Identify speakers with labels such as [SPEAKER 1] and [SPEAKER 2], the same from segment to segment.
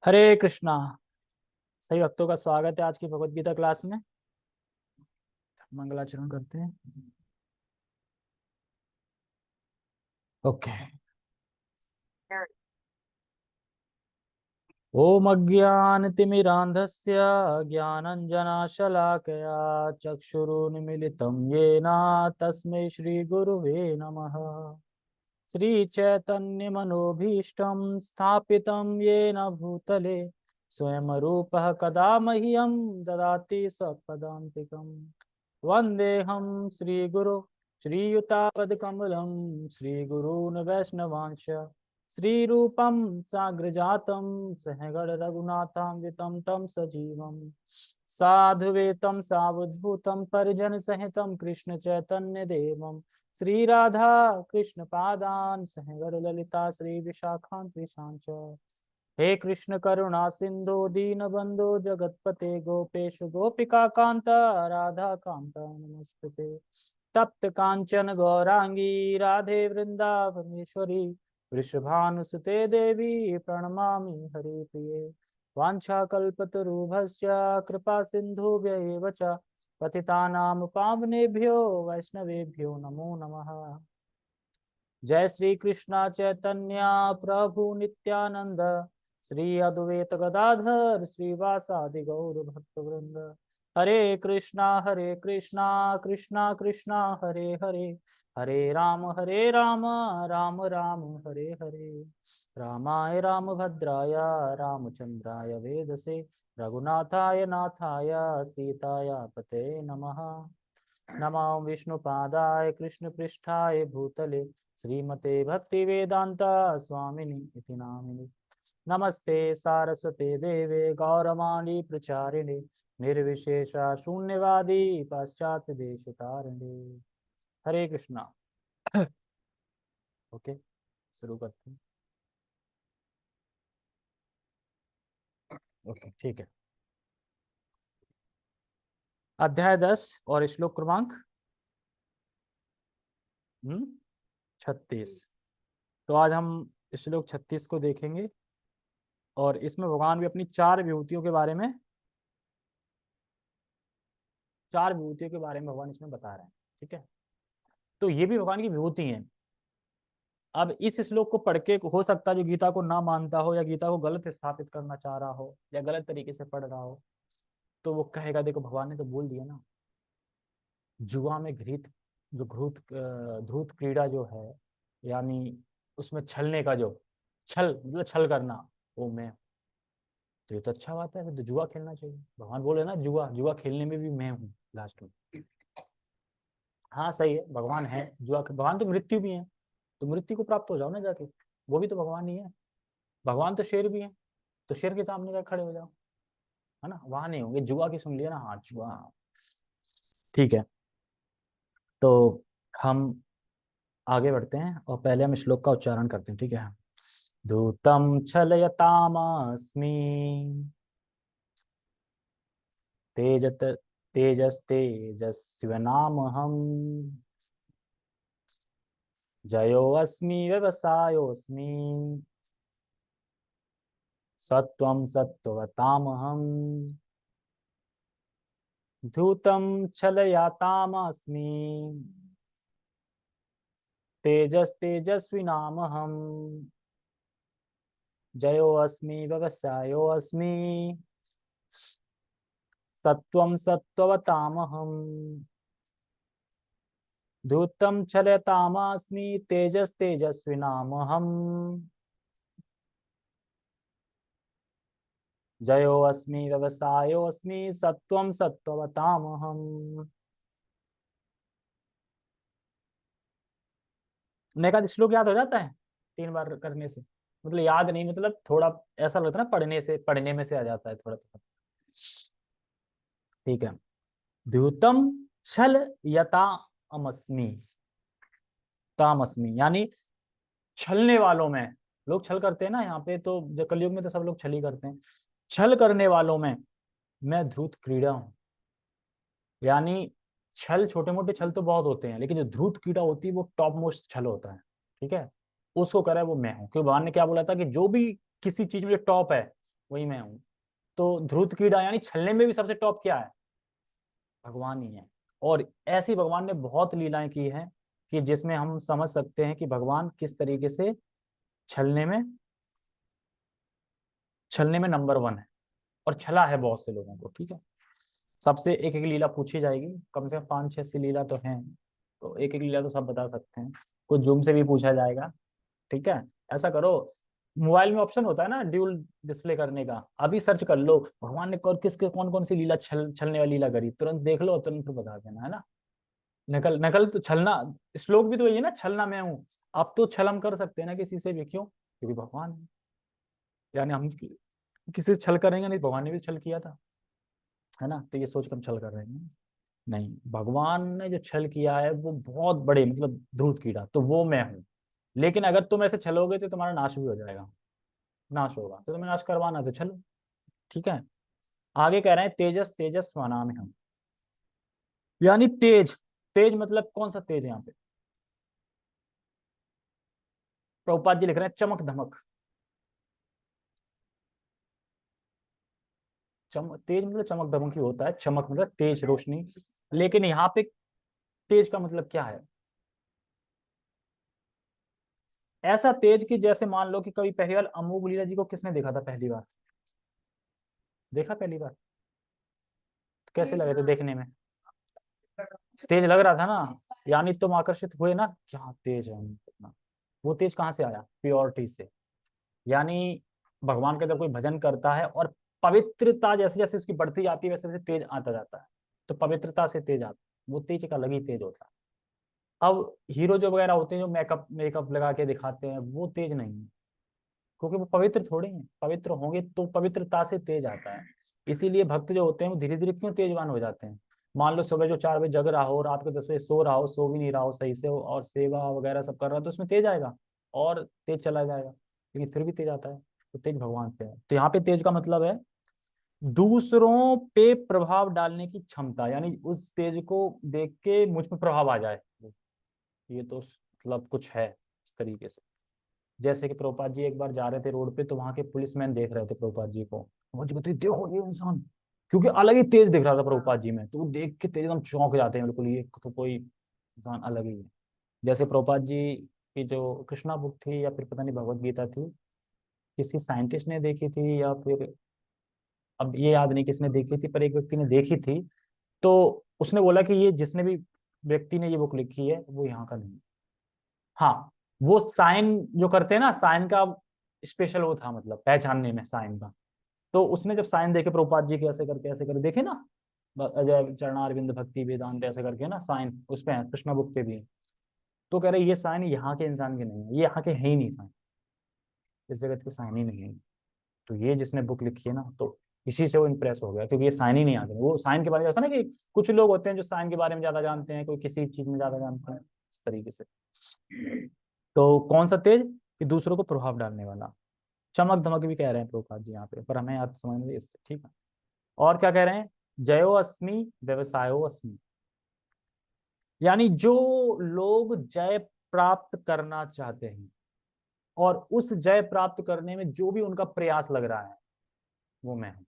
[SPEAKER 1] हरे कृष्णा। सही भक्तों का स्वागत है आज की भगवत गीता क्लास में। मंगलाचरण करते हैं। ओके। ओम अज्ञानतिमिरान्धस्य ज्ञानञ्जनशलाकया चक्षुरुन्मीलितं येन तस्मै श्रीगुरुवे नमः। श्रीचैतन्यमनोभीष्टं स्थापितं येन भूतले स्वयं रूपः कदा मह्यं ददाति स्वपदान्तिकम्। वन्देऽहं श्रीगुरो श्रीयुतापदकमलं श्रीगुरून् वैष्णवांश श्रीरूपं साग्रजातं सहगण रघुनाथान्वितं तं सजीवं साधुवेतं सावधूतं परिजनसहितं कृष्ण चैतन्य देवं श्रीराधा कृष्ण पादान् सहगण ललिता श्री विशाखान्वितांश्च। हे कृष्ण करुणा सिंधु दीनबंधु जगतपते गोपेश गोपिका कांत राधा कांत नमस्ते। तप्त कांचन गौरांगी राधे वृंदावनेश्वरी वृषभानुसुते देवी प्रणमामि हरिप्रिये। वाञ्छाकल्पतरुभ्यश्च कृपा सिन्धुभ्य एव च पतितानां पावनेभ्यो वैष्णवेभ्यो नमो नमः। जय श्री कृष्ण चैतन्य प्रभु नित्यानंद श्री अद्वैत गदाधर श्रीवासादि गौर भक्तवृंद। हरे कृष्णा कृष्णा कृष्णा हरे हरे हरे राम राम राम हरे हरे। रामाय रामभद्राय रामचंद्राय वेदसे रघुनाथाय नाथाय सीताय पते नमः। नमो विष्णुपादाय कृष्णपृष्ठाय भूतले श्रीमते भक्तिवेदांता स्वामिनि इति नामिनि। नमस्ते सारस्वते देवे गौरवाणी प्रचारिणे निर्विशेष शून्यवादी पाश्चात्य देशतारिणे। हरे कृष्णा। ओके, शुरू करते हैं। ओके, ठीक है। अध्याय 10 और श्लोक क्रमांक 36। तो आज हम श्लोक 36 को देखेंगे और इसमें भगवान भी अपनी चार विभूतियों के बारे में भगवान इसमें बता रहे हैं। ठीक है, तो ये भी भगवान की विभूति है। अब इस श्लोक को पढ़ के हो सकता है जो गीता को ना मानता हो या गीता को गलत स्थापित करना चाह रहा हो या गलत तरीके से पढ़ रहा हो, तो वो कहेगा देखो भगवान ने तो बोल दिया ना, जुआ में घृत जो ध्रुत क्रीड़ा जो है, यानी उसमें छलने का जो छल मतलब छल करना, वो मैं। तो ये तो अच्छा बात है, फिर तो जुआ खेलना चाहिए। भगवान बोले ना जुआ जुआ खेलने में भी मैं हूँ लास्ट में। हाँ सही है, भगवान है जुआ, भगवान तो मृत्यु भी है, तो मृत्यु को प्राप्त हो जाओ ना जाके, वो भी तो भगवान ही है। भगवान तो शेर भी है, तो शेर के सामने जाकर खड़े हो जाओ, है ना, वहां नहीं होंगे। जुआ की सुन लिया ना, हाँ जुआ। ठीक है, तो हम आगे बढ़ते हैं और पहले हम श्लोक का उच्चारण करते हैं। ठीक है। दूतम छलयतामस्मि तेजत तेजस्तेजस्विनामहम् जयोऽस्मि व्यवसायोऽस्मि सत्वं सत्त्ववतामहम् धूतं छलयातामस्मि तेजस्तेजस्विनामहम् जयोऽस्मि व्यवसायोऽस्मि सत्वं सत्त्ववतामहम् धूतं छलयतामस्मि तेजस्तेजस्विनामहम् जयोऽस्मि व्यवसायोऽस्मि सत्वं सत्त्ववतामहम्। नेका श्लोक याद हो जाता है 3 बार करने से, मतलब याद नहीं, मतलब थोड़ा ऐसा लगता है ना, पढ़ने में से आ जाता है थोड़ा थोड़ा। ठीक है। द्यूतम छल यता अमस्मी तामस्मी, यानी छलने वालों में। लोग छल करते हैं ना, यहाँ पे तो जब कलयुग में तो सब लोग छल ही करते हैं। छल करने वालों में मैं ध्रुत क्रीड़ा हूँ। यानी छल, छोटे मोटे छल तो बहुत होते हैं, लेकिन जो ध्रुत कीड़ा होती है वो टॉप मोस्ट छल होता है। ठीक है, उसको करे वो मैं हूं, क्योंकि भगवान ने क्या बोला था कि जो भी किसी चीज में जो टॉप है, वही मैं हूँ। तो ध्रुत कीड़ा यानी छलने में भी सबसे टॉप क्या है? भगवान ही है। और ऐसी भगवान ने बहुत लीलाएं की हैं कि जिसमें हम समझ सकते हैं कि भगवान किस तरीके से छलने में छलने में नंबर वन है, और छला है बहुत से लोगों को। ठीक है, सबसे एक एक लीला पूछी जाएगी, कम से कम 5-6 लीला तो हैं, तो एक एक लीला तो सब बता सकते हैं, कुछ जूम से भी पूछा जाएगा। ठीक है, ऐसा करो, मोबाइल में ऑप्शन होता है ना ड्यूल डिस्प्ले करने का, अभी सर्च कर लो भगवान ने किसके कौन कौन सी लीला छलने वाली लीला करी, तुरंत देख लो, तुरंत फिर बता देना, है ना। नकल नकल तो छलना, श्लोक भी तो यही है ना, छलना मैं हूं। अब तो छल हम कर सकते हैं ना किसी से भी, क्यों? क्योंकि भगवान है। यानी हम किसी से छल करेंगे नहीं, भगवान ने भी छल किया था, है ना, तो ये सोच कर हम छल कर रहे हैं। नहीं, भगवान ने जो छल किया है वो बहुत बड़े, मतलब धूर्त कीड़ा तो वो मैं हूँ। लेकिन अगर तुम ऐसे छलोगे तो तुम्हारा नाश भी हो जाएगा, नाश होगा, तो तुम्हें नाश करवाना तो चलो। ठीक है, आगे कह रहे हैं तेजस तेजस स्वनाम हम, यानी तेज। तेज मतलब कौन सा तेज? यहाँ पे प्रभुपाद जी लिख रहे हैं चमक धमक। तेज मतलब चमक धमक ही होता है, चमक मतलब तेज रोशनी। लेकिन यहाँ पे तेज का मतलब क्या है? ऐसा तेज कि जैसे मान लो कि कभी पहली बार अमोघ लीला जी को किसने देखा था पहली बार? देखा पहली बार? तो कैसे लगे थे देखने में? तेज लग रहा था ना, यानी तुम आकर्षित हुए ना, क्या तेज है इतना। वो तेज कहाँ से आया? प्योरिटी से। यानी भगवान का जब कोई भजन करता है और पवित्रता जैसे जैसे उसकी बढ़ती जाती है वैसे वैसे तेज आता जाता है, तो पवित्रता से तेज आता है, वो तेज का अलग ही तेज होता है। अब हीरो जो वगैरह होते हैं जो मेकअप मेकअप लगा के दिखाते हैं वो तेज नहीं है, क्योंकि वो पवित्र थोड़े हैं, पवित्र होंगे तो पवित्रता से तेज आता है। इसीलिए भक्त जो होते हैं वो धीरे धीरे क्यों तेजवान हो जाते हैं? मान लो सुबह जो 4 बजे जग रहा हो, रात को 10 बजे सो रहा हो, सो भी नहीं रहा हो सही से हो, और सेवा वगैरह सब कर रहा हो, तो उसमें तेज आएगा और तेज चला जाएगा, लेकिन फिर भी तेज आता है। तो तेज भगवान से है। तो यहाँ पे तेज का मतलब है दूसरों पे प्रभाव डालने की क्षमता, यानी उस तेज को देख के मुझ में प्रभाव आ जाए, ये तो मतलब कुछ है इस तरीके से। जैसे कि प्रभुपाद जी एक बार जा रहे थे रोड पे, तो वहां के पुलिसमैन देख रहे थे प्रभुपाद जी को, मुझे कहते देखो ये इंसान, क्योंकि अलग ही तेज दिख रहा था प्रभुपाद जी में, तो वो देख के तेज एकदम चौंक जाते हैं, बिल्कुल ये तो कोई इंसान अलग ही है। जैसे प्रभुपाद जी की जो कृष्णा बुक थी, या फिर पता नहीं भगवत गीता थी, किसी साइंटिस्ट ने देखी थी या फिर अब ये याद नहीं किसने देखी थी, पर एक व्यक्ति ने देखी थी, तो उसने बोला कि ये जिसने भी व्यक्ति ने ये बुक लिखी है वो यहाँ का नहीं है। हाँ, वो साइन जो करते हैं ना, साइन का स्पेशल वो था, मतलब पहचानने में साइन का। तो उसने जब साइन देखे प्रभुपाद जी के ऐसे कर देखे ना, अजय चरणारविंद भक्ति वेदांत ऐसे करके ना साइन उस पे है, कृष्णा बुक पे भी है। तो कह रहे ये साइन यहाँ के इंसान के नहीं है, ये यहाँ के है ही नहीं साइन, इस जगत के साइन ही नहीं है। तो ये जिसने बुक लिखी है ना, तो इसी से वो इम्प्रेस हो गया, क्योंकि ये साइन ही नहीं आते, वो साइन के बारे में होता है ना कि कुछ लोग होते हैं जो साइन के बारे में ज्यादा जानते हैं, कोई किसी चीज में ज्यादा जानते हैं, इस तरीके से। तो कौन सा तेज? कि दूसरों को प्रभाव डालने वाला। चमक धमक भी कह रहे हैं प्रभुपाद जी यहाँ पे, पर हमें याद समझ में इससे। ठीक है, और क्या कह रहे हैं? जयो अस्मि व्यवसायो अस्मि, यानी जो लोग जय प्राप्त करना चाहते हैं और उस जय प्राप्त करने में जो भी उनका प्रयास लग रहा है वो मैं हूं।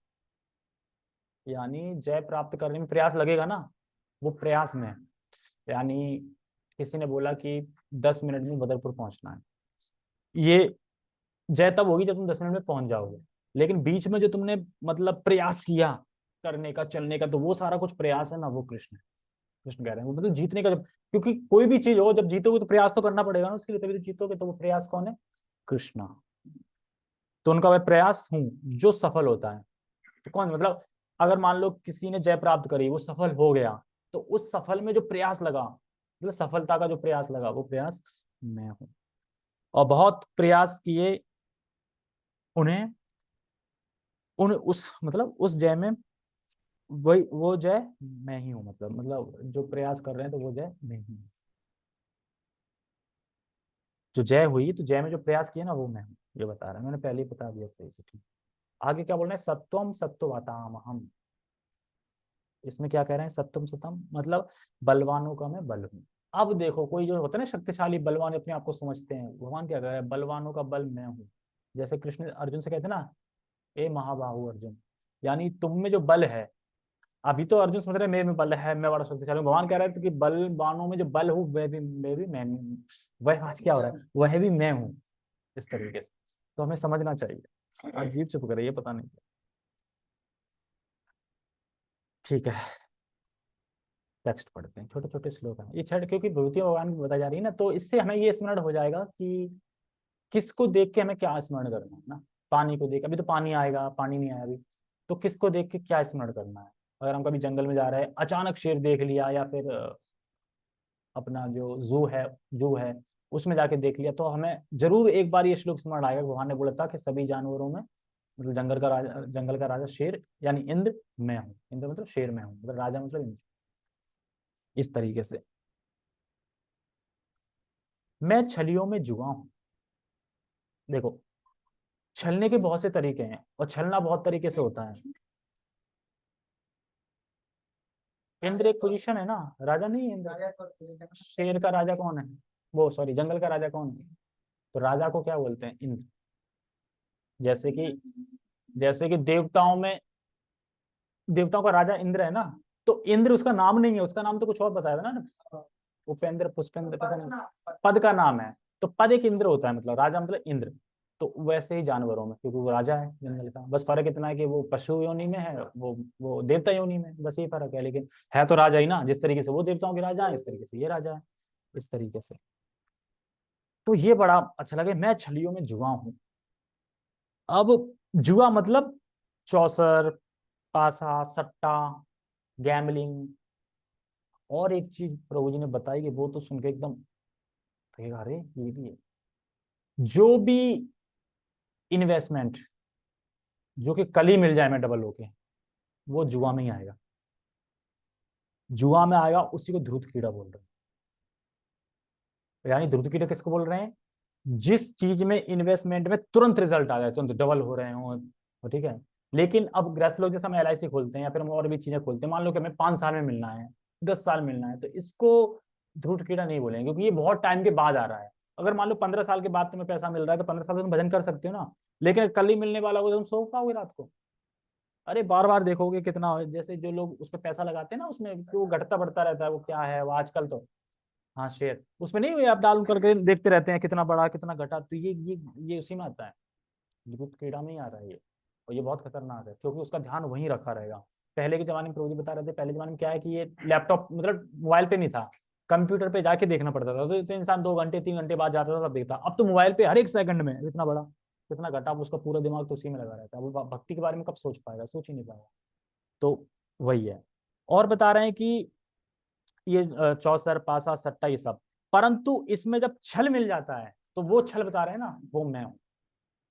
[SPEAKER 1] यानी जय प्राप्त करने में प्रयास लगेगा ना, वो प्रयास में है। यानी किसी ने बोला कि 10 मिनट में बदरपुर पहुंचना है, ये जय तब होगी जब तुम 10 मिनट में पहुंच जाओगे, लेकिन बीच में जो तुमने मतलब प्रयास किया करने का, चलने का, तो वो सारा कुछ प्रयास है ना, वो कृष्ण है। कृष्ण कह रहे हैं वो मतलब जीतने का जब, क्योंकि कोई भी चीज हो जब जीतोगे तो प्रयास तो करना पड़ेगा ना उसके लिए, तभी तो जीतोगे, तो वो प्रयास कौन है? कृष्णा। तो उनका वह प्रयास हूं जो सफल होता है। तो कौन मतलब, अगर मान लो किसी ने जय प्राप्त करी, वो सफल हो गया, तो उस सफल में जो प्रयास लगा, मतलब सफलता का जो प्रयास लगा, वो प्रयास मैं हूं। और बहुत प्रयास किए उन्हें, उन उस मतलब उस जय में, वही वो जय मैं ही हूँ, मतलब जो प्रयास कर रहे हैं तो वो जय मैं ही हूँ। जो जय हुई, तो जय में जो प्रयास किया ना वो मैं हूँ, ये बता रहा है, मैंने पहले ही बता दिया सही से। ठीक, आगे क्या बोल रहे हैं? सत्वम सत्वताम हम, इसमें क्या कह रहे हैं? सत्वम सतम मतलब बलवानों का मैं बल हूँ। अब देखो, कोई जो होता है ना शक्तिशाली बलवान, अपने आप को समझते हैं, भगवान क्या कह रहा है? बलवानों का बल मैं हूँ। जैसे कृष्ण अर्जुन से कहते हैं ना, ए महाबाहु अर्जुन, यानी तुम में जो बल है, अभी तो अर्जुन समझ रहे मेरे में बल है, मैं बड़ा शक्तिशाली हूं। भगवान कह रहे थे कि बल बानों में जो बल हूँ वह भी मैं हूँ। वह आज क्या हो रहा है, वह भी मैं हूँ, इस तरीके से। तो हमें समझना चाहिए। अजीब चुप करे, ये पता नहीं क्या। ठीक है, टेक्स्ट पढ़ते हैं, छोटे छोटे श्लोक हैं ये छठ, क्योंकि विभूति भगवान की बताई जा रही है ना, तो इससे हमें ये स्मरण हो जाएगा कि किसको देख के हमें क्या स्मरण करना है ना। पानी को देख, अभी तो पानी आएगा, पानी नहीं आया अभी, तो किसको देख के क्या स्मरण करना है। अगर हम कभी जंगल में जा रहे हैं, अचानक शेर देख लिया, या फिर अपना जो जू है उसमें जाके देख लिया, तो हमें जरूर एक बार ये श्लोक स्मरण आएगा। भगवान ने बोला था कि सभी जानवरों में, मतलब जंगल का राजा शेर यानी इंद्र मैं हूँ। इंद्र मतलब शेर मैं हूँ, मतलब राजा मतलब इंद्र, इस तरीके से। मैं छलियों में जुआ हूं। देखो, छलने के बहुत से तरीके हैं, और छलना बहुत तरीके से होता है। इंद्र एक पोजीशन है ना, राजा नहीं है इंद्र। शेर का राजा कौन है, वो सॉरी जंगल का राजा कौन है, तो राजा को क्या बोलते हैं, इंद्र। जैसे कि देवताओं का राजा इंद्र है ना, तो इंद्र उसका नाम नहीं है, उसका नाम तो कुछ और बताया था ना, उपेंद्र पुष्पेंद्र, पता नहीं, पद का नाम है। तो पद एक इंद्र होता है, मतलब राजा मतलब इंद्र। तो वैसे ही जानवरों में, क्योंकि वो राजा है जंगल का, बस फर्क इतना है कि वो पशु योनि में है, वो देवता योनि में, बस ये फर्क है। लेकिन है तो राजा ही ना, जिस तरीके से वो देवताओं के राजा है, इस तरीके से ये राजा है, इस तरीके से। तो ये बड़ा अच्छा लगे, मैं छलियों में जुआ हूं। अब जुआ मतलब चौसर, पासा, सट्टा, गैमलिंग। और एक चीज प्रभु जी ने बताई कि वो तो सुन के एकदम लगेगा, अरे ये भी है। जो भी इन्वेस्टमेंट जो कि कल ही मिल जाए मैं डबल होके, वो जुआ में ही आएगा। जुआ में आएगा, उसी को धूर्त कीड़ा बोल रहे हैं। यानी धूर्त कीड़ा किसको बोल रहे हैं, जिस चीज में इन्वेस्टमेंट में तुरंत रिजल्ट आ जाए, तुरंत डबल हो रहे हो, ठीक है। लेकिन अब गृहस्थ लोग जैसे हम LIC खोलते हैं, या फिर हम और भी चीजें खोलते हैं, मान लो कि हमें 5 साल में मिलना है, 10 साल मिलना है, तो इसको ध्रुव कीड़ा नहीं बोलेंगे, क्योंकि ये बहुत टाइम के बाद आ रहा है। अगर मान लो 15 साल के बाद तुम्हें पैसा मिल रहा है, तो 15 साल तुम भजन कर सकते हो ना। लेकिन कल ही मिलने वाला हो तो तुम सो पाओगे रात को। अरे बार बार देखोगे कितना, जैसे जो लोग उस पर पैसा लगाते हैं ना, उसमें तो वो घटता बढ़ता रहता है, वो क्या है वो आजकल तो, हाँ शेयर, उसमें नहीं हुए आप डाल करके देखते रहते हैं कितना बढ़ा कितना घटा, तो ये उसी में आता है, विद्युत कीड़ा में ही आ रहा है ये। और ये बहुत खतरनाक है, क्योंकि उसका ध्यान वहीं रखा रहेगा। पहले के जमाने में प्रभु जी बता रहे थे, पहले जमाने में क्या है कि ये लैपटॉप मतलब मोबाइल पे नहीं था, कंप्यूटर पे जाके देखना पड़ता था, तो इंसान 2 घंटे 3 घंटे बाद जाता था तब देखता। अब तो मोबाइल पे हर एक सेकंड में इतना बड़ा कितना घटा, उसका पूरा दिमाग तो उसी में लगा रहता है। वो भक्ति के बारे में कब सोच पाएगा, सोच ही नहीं पाएगा। तो वही है। और बता रहे हैं कि ये चौसर, पासा, सट्टा, ये सब, परंतु इसमें जब छल मिल जाता है, तो वो छल बता रहे हैं ना, वो मैं हूं।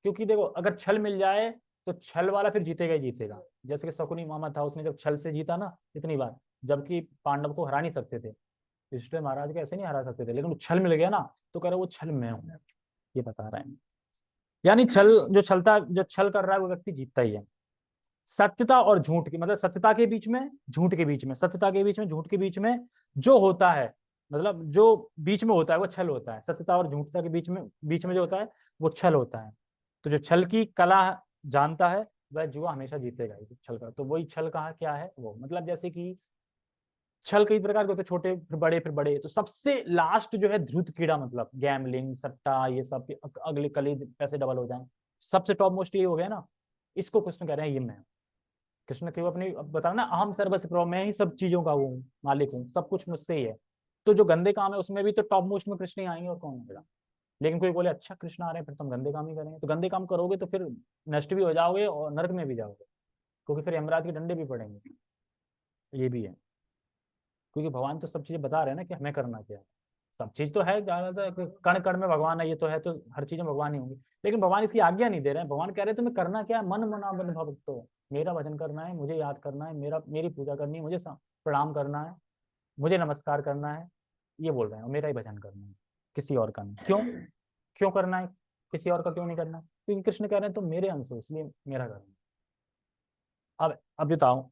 [SPEAKER 1] क्योंकि देखो, अगर छल मिल जाए तो छल वाला फिर जीतेगा ही जीतेगा। जैसे कि शकुनी मामा था, उसने जब छल से जीता ना इतनी बार, जबकि पांडव को हरा नहीं सकते थे, युधिष्ठिर महाराज को ऐसे नहीं हरा सकते थे, लेकिन वो छल मिल गया ना, तो कह रहे वो छल मैं हूं, ये बता रहे हैं। यानी जो छल कर रहा है वो व्यक्ति जीतता ही है। सत्यता और झूठ की, मतलब सत्यता के बीच में, झूठ के बीच में, सत्यता के बीच में, झूठ के बीच में जो होता है, मतलब जो बीच में होता है वो छल होता है। सत्यता और झूठता के बीच में जो होता है वो छल होता है। तो जो छल की कला जानता है, वह जुआ हमेशा जीतेगा ही छल का। तो वही छल कहा क्या है वो, मतलब जैसे कि छल कई प्रकार के होते हैं, छोटे फिर बड़े फिर बड़े, तो सबसे लास्ट जो है ध्रुत कीड़ा, मतलब गैमलिंग, सट्टा, ये सब के अगले कल ही पैसे डबल हो जाएं, सबसे टॉप मोस्ट ये हो गया ना। इसको कृष्ण कह रहे हैं ये मैं। कृष्ण क्यों अपनी बता ना, अहम सर्वस्य प्रभु, मैं ही सब चीजों का वो हूँ, मालिक हूँ, सब कुछ मुझसे ही है। तो जो गंदे काम है उसमें भी तो टॉप मोस्ट में कृष्ण ही आएंगे, और कौन होगा। लेकिन कोई बोले अच्छा कृष्ण आ रहे हैं, फिर तुम गंदे काम ही करेंगे, तो गंदे काम करोगे तो फिर नष्ट भी हो जाओगे और नरक में भी जाओगे, क्योंकि फिर यमराज के डंडे भी पड़ेंगे। ये भी है, क्योंकि भगवान तो सब चीजें बता रहे हैं ना कि हमें करना क्या है। सब चीज तो है, ज्यादातर कण कण में भगवान है, ये तो है, तो हर चीज में भगवान ही होंगे। लेकिन भगवान इसकी आज्ञा नहीं दे रहे हैं। भगवान कह रहे हैं तुम्हें करना क्या है, मन मना बन भक्तो, मेरा भजन करना है, मुझे याद करना है, मेरी पूजा करनी है, मुझे प्रणाम करना है, मुझे नमस्कार करना है, ये बोल रहे हैं, और मेरा ही भजन करना है, किसी और का नहीं। क्यों क्यों करना है, किसी और का क्यों नहीं करना, क्योंकि कृष्ण कह रहे हैं तुम मेरे अंश हो, इसलिए मेरा करना है। अब बताओ,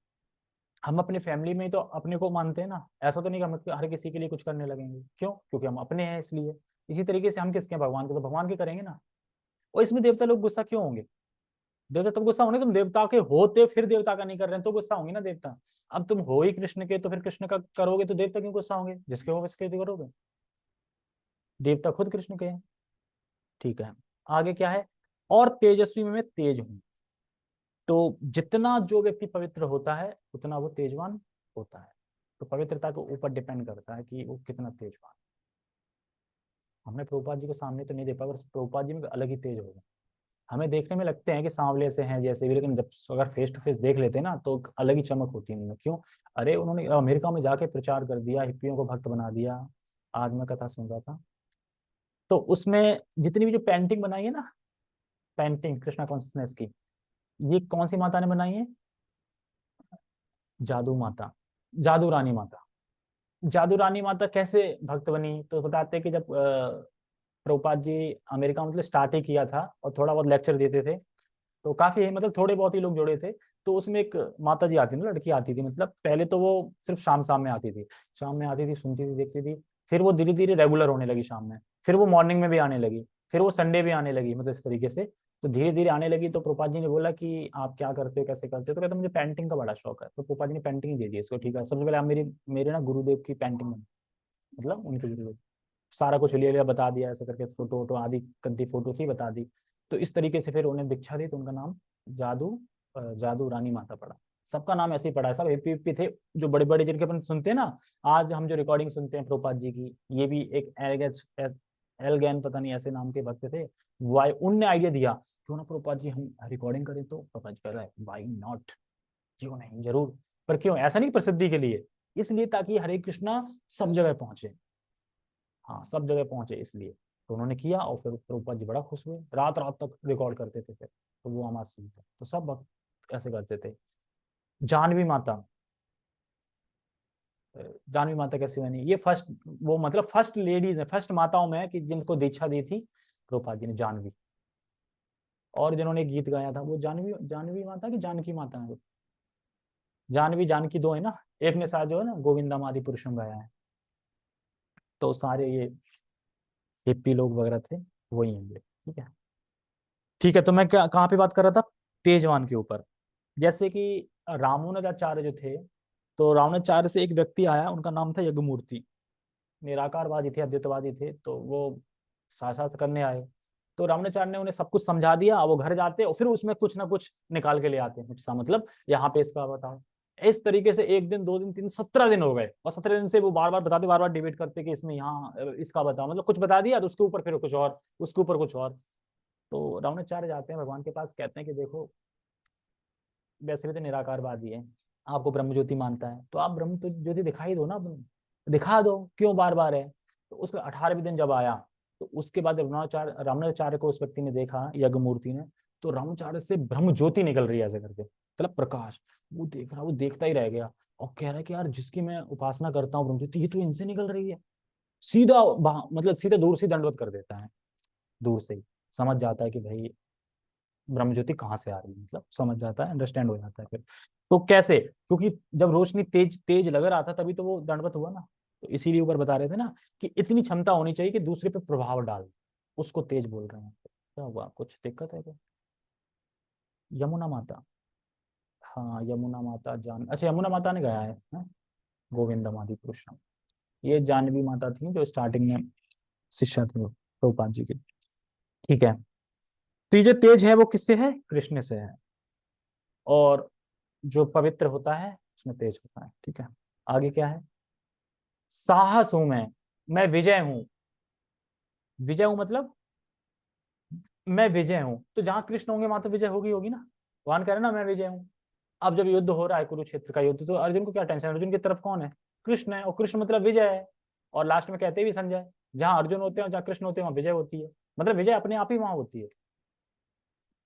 [SPEAKER 1] हम अपनी फैमिली में ही तो अपने को मानते हैं ना, ऐसा तो नहीं कि हम हर किसी के लिए कुछ करने लगेंगे, क्यों, क्योंकि हम अपने हैं इसलिए। इसी तरीके से हम किसके हैं, भगवान के, तो भगवान के करेंगे ना। और इसमें देवता लोग गुस्सा क्यों होंगे, देवता तब गुस्सा होंगे, तुम देवता के होते फिर देवता का नहीं कर रहे हैं तो गुस्सा होंगे ना देवता। अब तुम हो ही कृष्ण के तो फिर कृष्ण का करोगे तो देवता क्यों गुस्सा होंगे, जिसके हो उसके तो करोगे। देवता खुद कृष्ण के हैं। ठीक है, आगे क्या है, और तेजस्वी में मैं तेज हूं। तो जितना जो व्यक्ति पवित्र होता है उतना वो तेजवान होता है। तो पवित्रता के ऊपर डिपेंड करता है कि वो कितना तेजवान। हमने प्रभुपाद जी को सामने तो नहीं देखा, पर प्रभुपाद जी में अलग ही तेज होगा। हमें देखने में लगते हैं कि सांवले से हैं जैसे भी, लेकिन जब अगर फेस टू फेस देख लेते हैं ना तो अलग ही चमक होती है उनमें। क्यों? अरे उन्होंने अमेरिका में जाके प्रचार कर दिया, हिप्पियों को भक्त बना दिया। आज मैं कथा सुन रहा था, तो उसमें जितनी भी जो पेंटिंग बनाई है ना, पेंटिंग कृष्णा कॉन्शियसनेस की, ये कौन सी माता ने बनाई है? जादू माता, जादू रानी माता। जादू रानी माता कैसे भक्त बनी? तो बताते हैं कि जब प्रभुपाद जी अमेरिका मतलब स्टार्ट ही किया था और थोड़ा बहुत लेक्चर देते थे, तो काफी मतलब थोड़े बहुत ही लोग जुड़े थे। तो उसमें एक माता जी आती थी ना, लड़की आती थी, मतलब पहले तो वो सिर्फ शाम शाम में आती थी, शाम में आती थी, सुनती थी, देखती थी। फिर वो धीरे धीरे रेगुलर होने लगी शाम में, फिर वो मॉर्निंग में भी आने लगी, फिर वो संडे भी आने लगी, मतलब इस तरीके से। तो धीरे धीरे आने लगी। तो प्रभुपाद जी ने बोला कि आप क्या करते हो, कैसे करते हो? तो कहते मुझे पेंटिंग का बड़ा शौक है। तो प्रभुपाद जी ने पेंटिंग दे दी इसको। ठीक है, सबसे पहले आप मेरी मेरे ना गुरुदेव की पेंटिंग, मतलब उनके गुरुदेव, सारा कुछ लिया लिया बता दिया ऐसे करके, फोटो वोटो आदि गद्दी फोटो थी बता दी। तो इस तरीके से फिर उन्हें दीक्षा दी, तो उनका नाम जादू जादू रानी माता पड़ा। सबका नाम ऐसे ही पड़ा है, सब हिप्पी हिप्पी थे, जो बड़े बड़े जिनके अपन सुनते हैं ना। आज हम जो रिकॉर्डिंग सुनते हैं प्रभुपाद जी की, ये भी एक एलगैन पता नहीं ऐसे नाम के भक्त थे। वाई उनने आइडिया दिया क्यों ना प्रभुपाद जी हम रिकॉर्डिंग करें, तो प्रभुपाद जी कह रहा है वाई नॉट, क्यों नहीं, जरूर। पर क्यों? ऐसा नहीं प्रसिद्धि के लिए, इसलिए ताकि हरे कृष्णा सब जगह पहुंचे। हाँ, सब जगह पहुंचे इसलिए। तो उन्होंने किया और फिर प्रभुपाद जी बड़ा खुश हुए, रात रात तक रिकॉर्ड करते थे फिर, तो वो आवाज सुनते, तो सब भक्त ऐसे करते थे। जानवी माता, जानवी माता कैसी बनी? ये फर्स्ट, वो मतलब फर्स्ट लेडीज है, फर्स्ट माताओं में है कि जिनको दीक्षा दी थी प्रभुपाद जी ने, जानवी। और जिन्होंने गीत गाया था वो जानवी, जानवी माता की जानकी माता है? जानवी जानकी दो है ना, एक ने साथ जो है ना गोविंदम आदि पुरुषम गाया है। तो सारे ये हिप्पी लोग वगैरह थे, वही हैं ये। ठीक है, ठीक है। तो मैं क्या कहाँ पे बात कर रहा था? तेजवान के ऊपर। जैसे कि रामानुजाचार्य जो थे, तो रामानुजाचार्य से एक व्यक्ति आया, उनका नाम था यज्ञमूर्ति। निराकारवादी थे, अद्वैतवादी थे, तो वो साक्षात करने आए। तो रामानुजाचार्य ने उन्हें सब कुछ समझा दिया। वो घर जाते और फिर उसमें कुछ ना कुछ निकाल के ले आते हैं, कुछ सा मतलब यहाँ पे इसका बताओ। इस तरीके से एक दिन, दो दिन, तीन, 17 दिन हो गए, और 17 दिन से वो बार बार बताते, बार बार डिबेट करते कि इसमें यहाँ इसका बताओ, मतलब कुछ बता दिया तो उसके ऊपर फिर कुछ और, उसके ऊपर कुछ और। तो रामानुजाचार्य जाते हैं भगवान के पास, कहते हैं कि देखो, वैसे भी तो निराकारवादी है, आपको ब्रह्म ज्योति मानता है, तो आप ब्रह्म ज्योति दिखाई दो ना, दिखा दो, क्यों बार बार है? तो उसमें 18वें दिन जब आया, तो उसके बाद रामानुजाचार्य को उस व्यक्ति ने देखा, यज्ञ मूर्ति ने, तो रामानुजाचार्य से ब्रह्म ज्योति निकल रही है ऐसे करके, मतलब प्रकाश। वो देख रहा, वो देखता ही रह गया, और कह रहा है कि यार जिसकी मैं उपासना करता हूँ ब्रह्म ज्योति, ये तो इनसे निकल रही है। सीधा मतलब सीधे दूर से दंडवत कर देता है, दूर से ही समझ जाता है कि भाई ब्रह्म ज्योति कहाँ से आ रही है, मतलब समझ जाता है, अंडरस्टैंड हो जाता है फिर। तो कैसे? क्योंकि जब रोशनी तेज तेज लग रहा था तभी तो वो दंडवत हुआ ना। तो इसीलिए ऊपर बता रहे थे ना कि इतनी क्षमता होनी चाहिए कि दूसरे पे प्रभाव डाल, उसको तेज बोल रहे हैं। क्या हुआ, कुछ दिक्कत है क्या? यमुना माता, हाँ यमुना माता जान, अच्छा यमुना माता ने गया है ना, गोविंदम आदि पुरुषम। ये जानवी माता थी जो स्टार्टिंग में शिष्या थी प्रभुपाद जी की। ठीक है, तो ये जो तेज है वो किससे है? कृष्ण से है। और जो पवित्र होता है उसमें तेज होता है। ठीक है, आगे क्या है? साहस हूं मैं विजय हूं। विजय हूं मतलब मैं विजय हूं, तो जहां कृष्ण होंगे वहां तो विजय होगी होगी ना। भगवान कह रहे ना मैं विजय हूं। अब जब युद्ध हो रहा है, कुरुक्षेत्र का युद्ध, तो अर्जुन को क्या टेंशन? अर्जुन की तरफ कौन है? कृष्ण है, और कृष्ण मतलब विजय है। और लास्ट में कहते भी संजय, जहां अर्जुन होते हैं, जहां कृष्ण होते हैं, वहां विजय होती है, मतलब विजय अपने आप ही वहां होती है।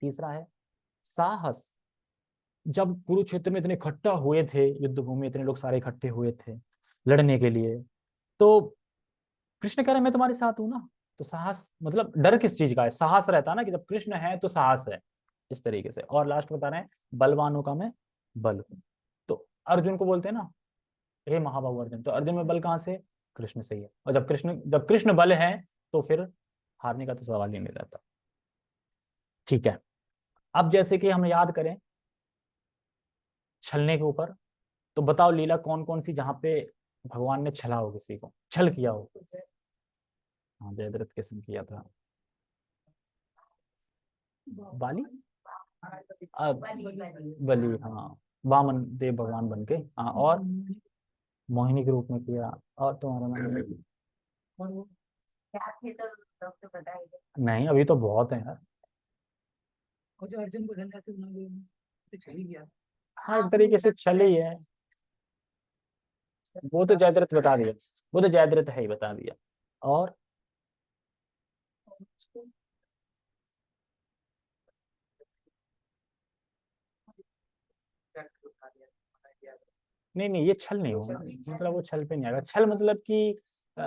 [SPEAKER 1] तीसरा है साहस। जब कुरुक्षेत्र में इतने इकट्ठा हुए थे, युद्ध भूमि इतने लोग सारे इकट्ठे हुए थे लड़ने के लिए, तो कृष्ण कह रहे हैं मैं तुम्हारे साथ हूं ना। तो साहस मतलब डर किस चीज का है? साहस रहता है ना कि जब कृष्ण है तो साहस है, इस तरीके से। और लास्ट बता रहे हैं बलवानों का मैं बल हूं। तो अर्जुन को बोलते हैं ना, हे महाबाहु अर्जुन, तो अर्जुन में बल कहां से? कृष्ण से ही है। और जब कृष्ण बल है तो फिर हारने का तो सवाल ही नहीं रहता। ठीक है, अब जैसे कि हम याद करें छलने के ऊपर, तो बताओ लीला कौन कौन सी जहाँ पे भगवान ने छला हो, किसी को छल किया हो। हाँ, जयद्रथ के संग किया था। बाली, बलि, हाँ, वामन देव भगवान बन के, हाँ, और मोहिनी के रूप में किया। और तुम्हारा नाम? नहीं, अभी तो बहुत है यार। और जो अर्जुन को धन्यवाद तो छल ही गया। हाँ, एक तरीके से छल ही है। वो तो जयद्रथ बता दिया, वो तो जयद्रथ है ही बता दिया। और नहीं नहीं, ये छल नहीं होगा, मतलब वो छल पे नहीं आएगा। छल मतलब कि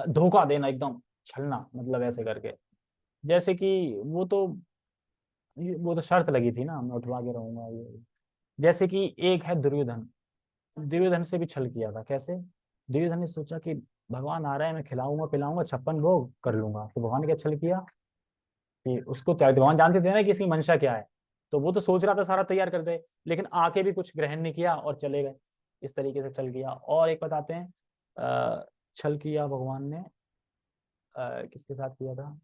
[SPEAKER 1] धोखा देना एकदम, छलना मतलब ऐसे करके। जैसे कि वो तो वो तो शर्त लगी थी ना, मैं उठवा के रहूंगा ये। जैसे कि एक है दुर्योधन, दुर्योधन से भी छल किया था। कैसे? दुर्योधन ने सोचा कि भगवान आ रहे हैं, मैं खिलाऊंगा पिलाऊंगा, 56 भोग कर लूंगा। तो भगवान ने क्या छल किया कि उसको त्याग दिया। भगवान जानते थे ना कि इसकी मंशा क्या है, तो वो तो सोच रहा था सारा तैयार कर दे, लेकिन आके भी कुछ ग्रहण नहीं किया और चले गए। इस तरीके से छल किया। और एक बताते हैं, छल किया भगवान ने किसके साथ किया था?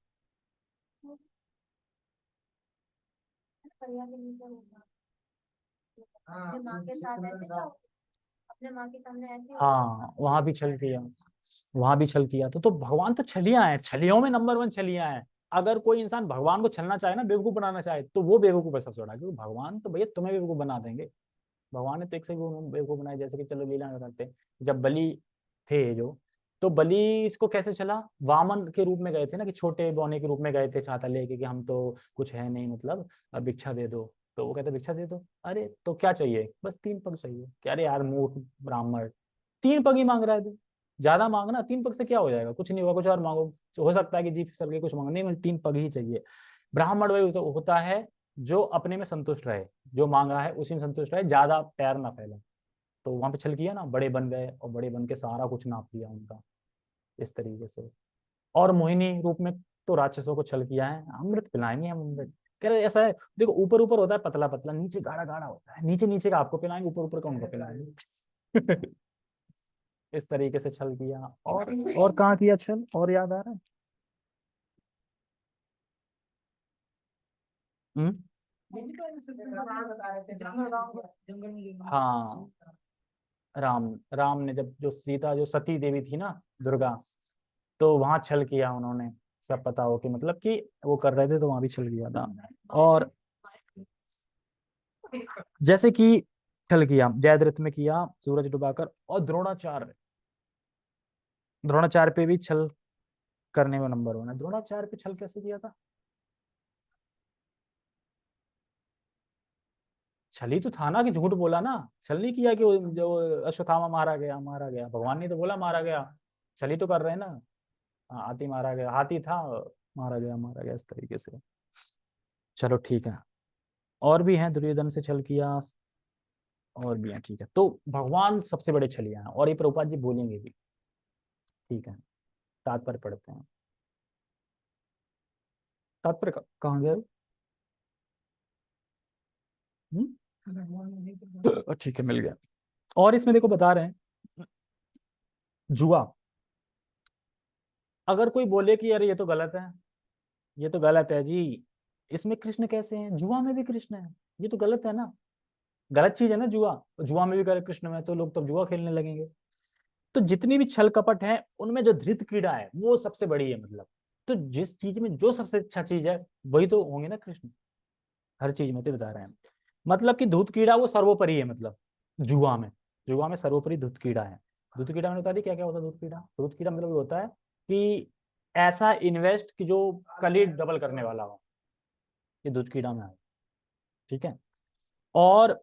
[SPEAKER 1] हाँ, वहां भी छल किया, वहां भी छल किया। तो भगवान तो छलियां हैं, छलियों में नंबर वन छलियां हैं। अगर कोई इंसान भगवान को छलना चाहे ना, बेवकूफ बनाना चाहे, तो वो बेवकूफ है सबसे बड़ा, क्योंकि भगवान तो भैया तुम्हें बेवकूफ बना देंगे। भगवान ने तो एक से बेवकूफ बनाए। जैसे कि चलो लीला में करते हैं, जब बलि थे जो, तो बलि इसको कैसे चला, वामन के रूप में गए थे ना, कि छोटे बौने के रूप में गए थे छाता लेके, कि हम तो कुछ है नहीं, मतलब अब भिक्षा दे दो। तो वो कहते भिक्षा दे दो। अरे तो क्या चाहिए, बस 3 पग चाहिए। क्या, अरे यार मूर्ख ब्राह्मण, 3 पग ही मांग रहा है तू, ज्यादा मांगना, 3 पग से क्या हो जाएगा, कुछ नहीं होगा, कुछ और मांगो। तो हो सकता है कि जी फिसल के कुछ मांगो, नहीं मुझे 3 पग ही चाहिए। ब्राह्मण वही होता है जो अपने में संतुष्ट रहे, जो मांग रहा है उसी में संतुष्ट रहे, ज्यादा पैर ना फैले। तो वहां पे छल किया ना, बड़े बन गए और बड़े बन के सारा कुछ नाप लिया उनका, इस तरीके से। और मोहिनी रूप में तो राक्षसों को छल किया है, अमृत पिलाएंगे हम, अमृत। कह रहे ऐसा है, देखो ऊपर ऊपर होता है पतला पतला, नीचे गाढ़ा गाढ़ा होता है, नीचे नीचे का आपको पिलाएंगे, ऊपर ऊपर का उनको पिलाएंगे। इस तरीके से छल किया। और कहाँ किया छल, और याद आ रहा है? हम्म। हाँ, राम राम ने जब, जो सीता जो सती देवी थी ना, दुर्गा, तो वहां छल किया उन्होंने। सब पता हो कि मतलब कि वो कर रहे थे, तो वहां भी छल किया था। और जैसे कि छल किया जयद्रथ में किया, सूरज डुबाकर। और द्रोणाचार्य, द्रोणाचार्य पे भी छल करने में नंबर 1 है। द्रोणाचार्य पे छल कैसे किया था? छल ही तो था ना, कि झूठ बोला ना। छल नहीं किया कि जो अश्वत्थामा मारा गया, मारा गया, भगवान ने तो बोला मारा गया। छल ही तो कर रहे हैं ना। हाँ, हाथी मारा गया, हाथी था, मारा गया, मारा गया, इस तरीके से। चलो ठीक है, और भी हैं, दुर्योधन से छल किया, और भी हैं, ठीक है। तो भगवान सबसे बड़े छलिया हैं, और ये प्रभुपाद जी बोलेंगे भी। ठीक है, तात्पर्य पढ़ते हैं। तात्पर्य कहाँ गए? ठीक है, मिल गया। और इसमें देखो बता रहे हैं, जुआ। अगर कोई बोले कि यार ये तो गलत है, ये तो गलत है जी, इसमें कृष्ण कैसे हैं, जुआ में भी कृष्ण है, ये तो गलत है ना, गलत चीज है ना जुआ। जुआ में भी करे कृष्ण में, तो लोग तो जुआ खेलने लगेंगे। तो जितनी भी छल कपट है, उनमें जो धृत कीड़ा है वो सबसे बड़ी है, मतलब। तो जिस चीज में जो सबसे अच्छा चीज है, वही तो होंगे ना कृष्ण, हर चीज में तो बता रहे हैं। मतलब कि धूत कीड़ा वो सर्वोपरि है, मतलब जुआ में, जुआ में सर्वोपरि धूत कीड़ा है। धूत कीड़ा मैंने बता दी क्या क्या होता है। धूत कीड़ा, धूत कीड़ा मतलब ये होता है कि ऐसा इन्वेस्ट कि जो कल ही डबल करने वाला हो, ये धूत कीड़ा में है। ठीक है। और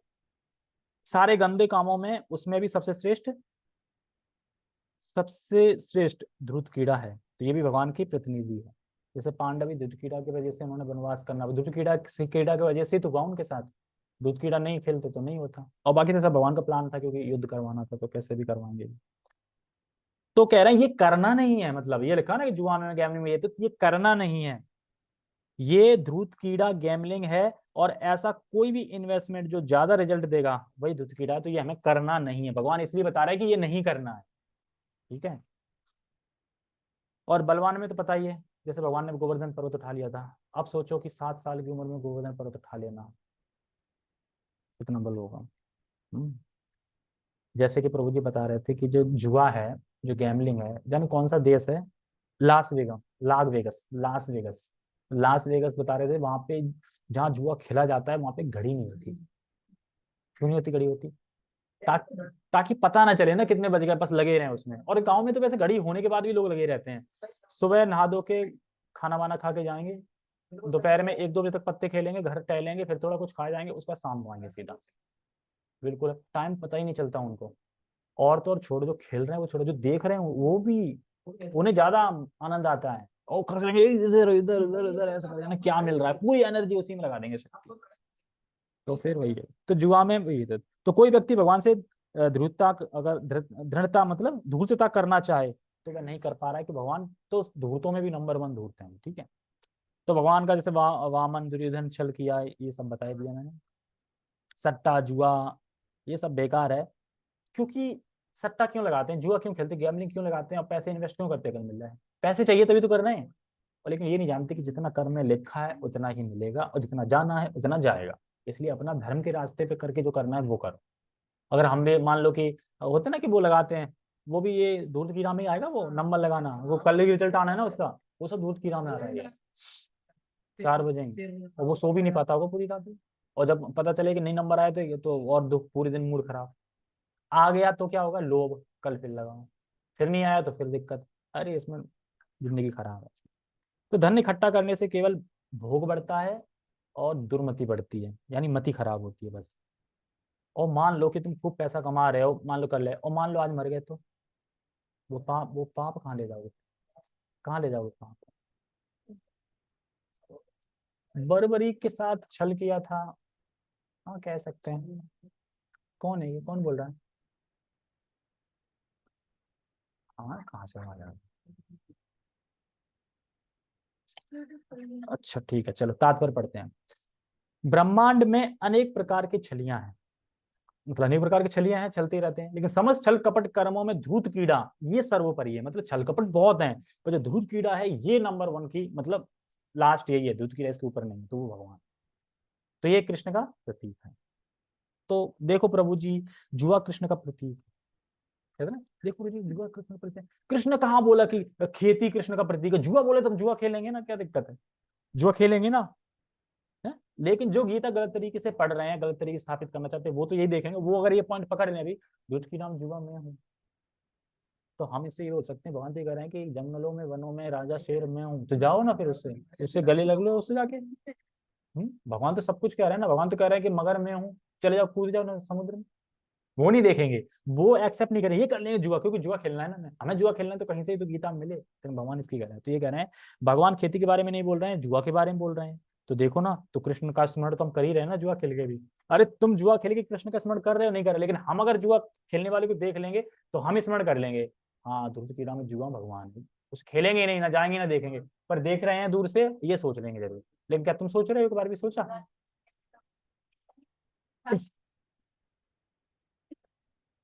[SPEAKER 1] सारे गंदे कामों में उसमें भी सबसे श्रेष्ठ ध्रुत कीड़ा है। तो ये भी भगवान की प्रतिनिधि है। जैसे पांडव ध्रुत कीड़ा की वजह से उन्होंने वनवास करना, ध्रुत कीड़ा की वजह से ही तो हुआ उनके साथ। ध्रुत कीड़ा नहीं खेलते तो नहीं होता। और बाकी तो सब भगवान का प्लान था, क्योंकि युद्ध करवाना था, तो कैसे भी करवाएंगे। तो कह रहे हैं ये करना नहीं है, मतलब ये लिखा ना कि जुआ में गैमलिंग में, ये तो ये करना नहीं है। ये ध्रुत कीड़ा गैमलिंग है। और ऐसा कोई भी इन्वेस्टमेंट जो ज्यादा रिजल्ट देगा वही धूर्त कीड़ा है। तो ये हमें करना नहीं है, भगवान इसलिए बता रहा है कि ये नहीं करना है। ठीक है। और बलवान में तो पता ही है, जैसे भगवान ने गोवर्धन पर्वत उठा लिया था। अब सोचो कि 7 साल की उम्र में गोवर्धन पर्वत उठा लेना, कितना बल होगा। हम्म। जैसे कि प्रभु जी बता रहे थे कि जो जुआ है, जो गैमलिंग है, जाने कौन सा देश है, लास वेगस, लास वेगस बता रहे थे, वहां पे जहाँ जुआ खेला जाता है वहां पे घड़ी नहीं होती। क्यों नहीं होती घड़ी होती? ताकि ताकि पता ना चले ना कितने बज गए, बस लगे रहे उसमें। और गांव में तो वैसे घड़ी होने के बाद भी लोग लगे रहते हैं। सुबह नहा धो के खाना वाना खा के जाएंगे, दोपहर में 1-2 बजे तक पत्ते खेलेंगे, घर टहलेंगे, फिर थोड़ा कुछ खा जाएंगे, उसके बाद शाम को आएंगे सीधा। बिल्कुल टाइम पता ही नहीं चलता उनको। और तो और छोड़ो, जो खेल रहे हैं वो छोड़ो, जो देख रहे हैं वो भी, उन्हें ज्यादा आनंद आता है। और खर्च करेंगे इधर इधर इधर इधर, ऐसा कर क्या मिल रहा है, पूरी एनर्जी उसी में लगा देंगे शक्ति। तो फिर वही है, तो जुआ में वही है। तो कोई व्यक्ति भगवान से दृढ़ता, अगर दृढ़ता मतलब धूर्तता करना चाहे तो वह नहीं कर पा रहा है, कि भगवान तो धूर्तों में भी नंबर 1 धूर्त हैं। ठीक है। तो भगवान का जैसे वामन दुर्योधन छल किया, ये सब बता दिया मैंने। सट्टा जुआ ये सब बेकार है। क्योंकि सट्टा क्यों लगाते हैं, जुआ क्यों खेलते हैं, गैमलिंग क्यों लगाते हैं, और पैसे इन्वेस्ट क्यों करते हैं अगर मिल रहा है? पैसे चाहिए तभी तो कर रहे हैं। और लेकिन ये नहीं जानते कि जितना कर्म में लिखा है उतना ही मिलेगा, और जितना जाना है उतना जाएगा। इसलिए अपना धर्म के रास्ते पे करके जो करना है वो करो। अगर हम भी मान लो कि होते ना कि वो लगाते हैं, वो भी ये दूध की राह में ही आएगा, वो नंबर लगाना, वो कल ही रिजल्ट आना है ना उसका, वो सब दूध की राह में आ रहा है। 4 बजे और वो सो भी नहीं पाता होगा पूरी रात। और जब पता चले कि नहीं नंबर आया तो ये तो और दुख, पूरे दिन मूड खराब। आ गया तो क्या होगा, लोभ, कल फिर लगाओ। फिर नहीं आया तो फिर दिक्कत। अरे इसमें जिंदगी खराब है। तो धन इकट्ठा करने से केवल भोग बढ़ता है और दुर्मति बढ़ती है, यानी मति खराब होती है बस। और मान लो कि तुम खूब पैसा कमा रहे हो, मान लो कर ले, और मान लो आज मर गए तो वो पाप कहाँ ले जाओगे? कहाँ ले जाओगे पाप? बर्बरी के साथ छल किया था। हाँ कह सकते हैं। कौन है ये, कौन बोल रहा है? हाँ कहाँ से आ रहा है? अच्छा ठीक है, चलो तात्पर्य पढ़ते हैं। ब्रह्मांड में अनेक प्रकार की छलियां हैं, मतलब अनेक प्रकार की छलियां हैं, चलते रहते हैं, लेकिन समस्त छल कपट कर्मों में धूर्त कीड़ा ये सर्वोपरि है। मतलब छल कपट बहुत हैं, पर जो धूर्त कीड़ा है ये नंबर 1 की, मतलब लास्ट यही है, धूर्त कीड़ा इसके ऊपर नहीं, तो वो भगवान। तो ये कृष्ण का प्रतीक है। तो देखो प्रभु जी, जुआ कृष्ण का प्रतीक है ना। देखो प्रभु जी, जुआ कृष्ण का प्रतीक है। कृष्ण कहाँ बोला कि खेती कृष्ण का प्रतीक है? जुआ बोले तो हम जुआ खेलेंगे ना, क्या दिक्कत है? जुआ खेलेंगे ना, है? लेकिन जो गीता गलत तरीके से पढ़ रहे हैं, गलत तरीके से स्थापित करना चाहते हैं, वो तो यही देखेंगे। वो अगर ये पॉइंट पकड़ लें अभी, दूध की नाम जुआ में हूँ, तो हम इससे ये बोल सकते हैं, भगवान जी कह रहे हैं कि जंगलों में वनों में राजा शेर में हूँ, तो जाओ ना फिर उससे, उससे गले लग लो उससे जाके। भगवान तो सब कुछ कह रहे हैं ना, भगवान तो कह रहे हैं कि मगर में हूँ, चले जाओ कूद जाओ ना समुद्र में। वो नहीं देखेंगे, वो एक्सेप्ट नहीं करेंगे, ये कर लेंगे जुआ, क्योंकि जुआ खेलना है ना, हमें जुआ खेलना है तो कहीं से ही तो गीता में मिले, लेकिन भगवान इसकी कह रहे हैं। तो ये कह रहे हैं भगवान खेती के बारे में नहीं बोल रहे हैं, जुआ के बारे में बोल रहे हैं। तो देखो ना, तो कृष्ण का स्मरण तो हम कर ही रहे हैं ना जुआ खेल के भी। अरे तुम जुआ खेल के कृष्ण का स्मरण कर रहे हो नहीं कर रहे, लेकिन हम अगर जुआ खेलने वाले को देख लेंगे तो हम स्मरण कर लेंगे, हाँ ध्रुव की राह में जुआ भगवान है। उस खेलेंगे नहीं, ना जाएंगे ना देखेंगे, पर देख रहे हैं दूर से, ये सोच लेंगे जरूर। लेकिन क्या तुम सोच रहे हो, एक बार भी सोचा?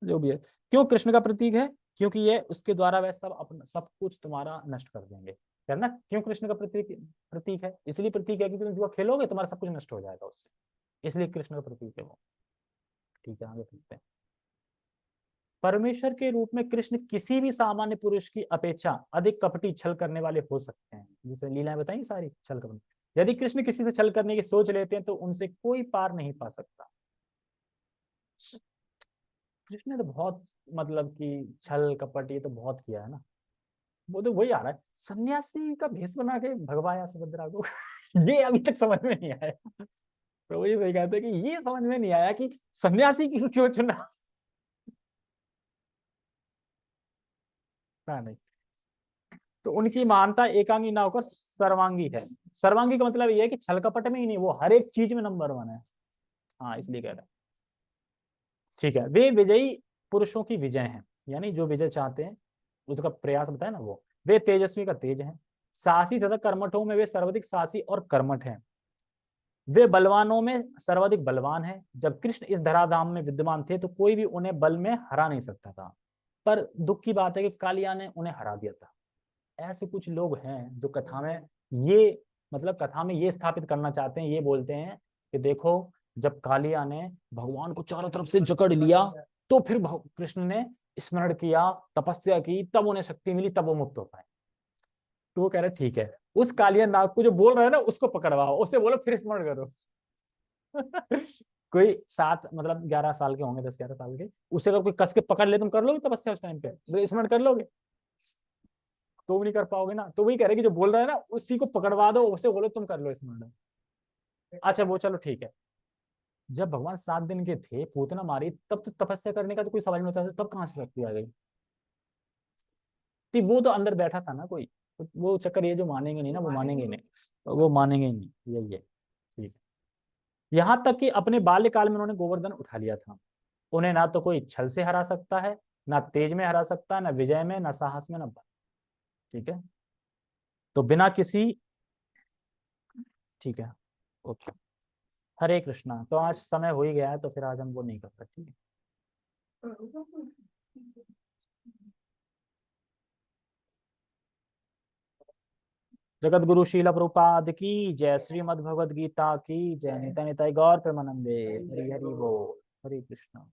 [SPEAKER 1] जो भी है, क्यों कृष्ण का प्रतीक है? क्योंकि ये उसके द्वारा वह सब अपना सब कुछ तुम्हारा नष्ट कर देंगे। करना क्यों कृष्ण का प्रतीक प्रतीक है? इसलिए प्रतीक है क्योंकि तुम जुआ खेलोगे तुम्हारा सब कुछ नष्ट हो जाएगा उससे, इसलिए कृष्ण का प्रतीक है वो। ठीक है, आगे चलते हैं। परमेश्वर के रूप में कृष्ण किसी भी सामान्य पुरुष की अपेक्षा अधिक कपटी छल करने वाले हो सकते हैं। जिसमें लीलाएं बताई सारी छल कपट। यदि कृष्ण किसी से छल करने की सोच लेते हैं तो उनसे कोई पार नहीं पा सकता। कृष्ण ने तो बहुत, मतलब कि छल कपट ये तो बहुत किया है ना। वो तो वही आ रहा है, सन्यासी का भेष बना के भगवाया सुभद्रा को। ये अभी तक समझ में नहीं आया। तो वही वही कहते हैं कि ये समझ में नहीं आया कि सन्यासी क्यों चुना। नहीं, तो उनकी महानता एकांगी नाव का सर्वांगी है। सर्वांगी का मतलब ये है कि छल कपट में ही नहीं, वो हर एक चीज में नंबर 1 है। हाँ इसलिए कह रहे हैं। ठीक है, वे विजयी पुरुषों की विजय हैं, यानी जो विजय चाहते हैं उसका प्रयास बताया ना वो। वे तेजस्वी का तेज है, साहसी तथा कर्मठों में वे सर्वाधिक साहसी और कर्मठ हैं। वे बलवानों में सर्वाधिक बलवान है। जब कृष्ण इस धराधाम में विद्यमान थे तो कोई भी उन्हें बल में हरा नहीं सकता था, पर दुख की बात है कि कालिया ने उन्हें हरा दिया था। ऐसे कुछ लोग हैं जो कथा में ये मतलब कथा में ये स्थापित करना चाहते हैं, ये बोलते हैं कि देखो जब कालिया ने भगवान को चारों तरफ से जकड़ लिया तो फिर कृष्ण ने स्मरण किया, तपस्या की, तब उन्हें शक्ति मिली, तब वो मुक्त हो पाए। तो वो कह रहे ठीक है, उस कालिया नाग को जो बोल रहे हैं ना उसको पकड़वाओ, उससे बोलो फिर स्मरण करो। कोई 7 मतलब 11 साल के होंगे, 10-11 साल के, उसे अगर कोई कस के पकड़ ले, तुम कर लोगे तपस्या उस टाइम पे, तो स्मरण कर लोगे? तो भी नहीं कर पाओगे ना। तो वही कह रहे कि जो बोल रहा है ना उसी को पकड़वा दो, उसे बोलो तुम कर लो स्मरण। अच्छा वो चलो ठीक है, जब भगवान 7 दिन के थे, पूतना मारी, तब तो तपस्या करने का तो कोई सवाल नहीं होता, तब कहाँ से शक्ति आ गई? तो वो तो अंदर बैठा था ना कोई, तो वो चक्कर ये जो मानेंगे नहीं ना, वो मानेंगे नहीं, वो मानेंगे ही नहीं, यही है। ठीक है। यहाँ तक कि अपने बाल्यकाल में उन्होंने गोवर्धन उठा लिया था। उन्हें ना तो कोई छल से हरा सकता है, ना तेज में हरा सकता है, ना विजय में, ना साहस में, ना बल। ठीक है। तो बिना किसी, ठीक है, ओके, हरे कृष्णा। तो आज समय हो ही गया है, तो फिर आज हम वो नहीं करते, ठीक है। जगत गुरु शील प्रभुपाद की जय, श्रीमद् भगवद गीता की जय, निताय निताय गौर प्रेमानंदे, हरि हरि बोल, हरे कृष्णा।